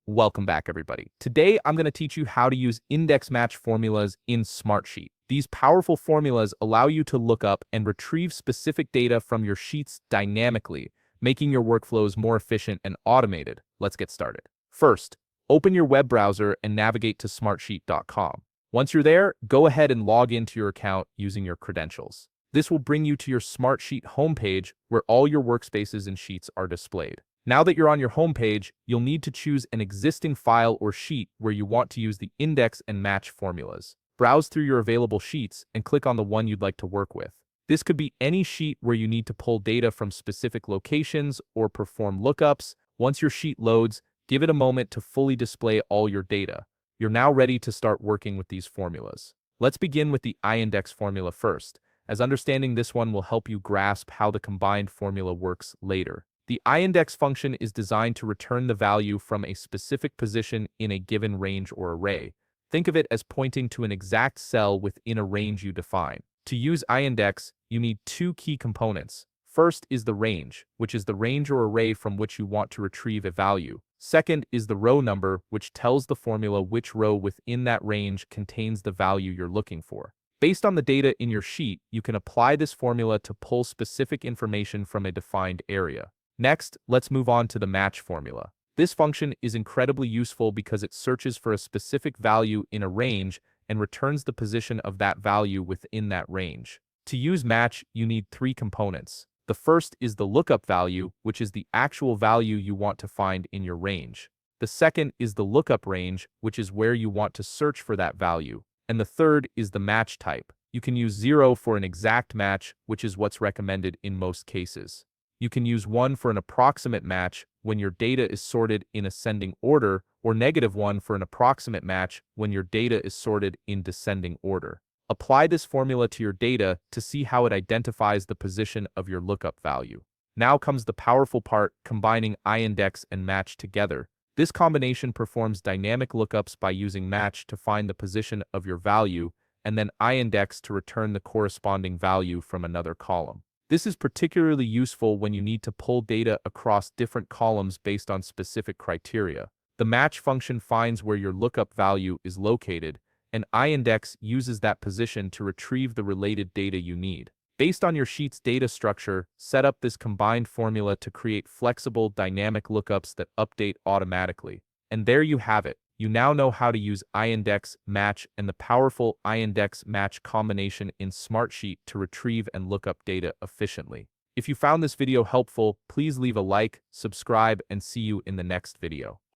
Welcome back, everybody. Today, I'm going to teach you how to use index match formulas in Smartsheet. These powerful formulas allow you to look up and retrieve specific data from your sheets dynamically, making your workflows more efficient and automated. Let's get started. First, open your web browser and navigate to smartsheet.com. Once you're there, go ahead and log into your account using your credentials. This will bring you to your Smartsheet homepage where all your workspaces and sheets are displayed. Now that you're on your home page, you'll need to choose an existing file or sheet where you want to use the index and match formulas. Browse through your available sheets and click on the one you'd like to work with. This could be any sheet where you need to pull data from specific locations or perform lookups. Once your sheet loads, give it a moment to fully display all your data. You're now ready to start working with these formulas. Let's begin with the index formula first, as understanding this one will help you grasp how the combined formula works later. The index function is designed to return the value from a specific position in a given range or array. Think of it as pointing to an exact cell within a range you define. To use index, you need two key components. First is the range, which is the range or array from which you want to retrieve a value. Second is the row number, which tells the formula which row within that range contains the value you're looking for. Based on the data in your sheet, you can apply this formula to pull specific information from a defined area. Next, let's move on to the match formula. This function is incredibly useful because it searches for a specific value in a range and returns the position of that value within that range. To use match, you need three components. The first is the lookup value, which is the actual value you want to find in your range. The second is the lookup range, which is where you want to search for that value. And the third is the match type. You can use 0 for an exact match, which is what's recommended in most cases. You can use 1 for an approximate match when your data is sorted in ascending order, or -1 for an approximate match when your data is sorted in descending order. Apply this formula to your data to see how it identifies the position of your lookup value. Now comes the powerful part, combining index and match together. This combination performs dynamic lookups by using match to find the position of your value, and then index to return the corresponding value from another column. This is particularly useful when you need to pull data across different columns based on specific criteria. The match function finds where your lookup value is located, and index uses that position to retrieve the related data you need. Based on your sheet's data structure, set up this combined formula to create flexible, dynamic lookups that update automatically. And there you have it. You now know how to use index, match, and the powerful index match combination in Smartsheet to retrieve and look up data efficiently. If you found this video helpful, please leave a like, subscribe, and see you in the next video.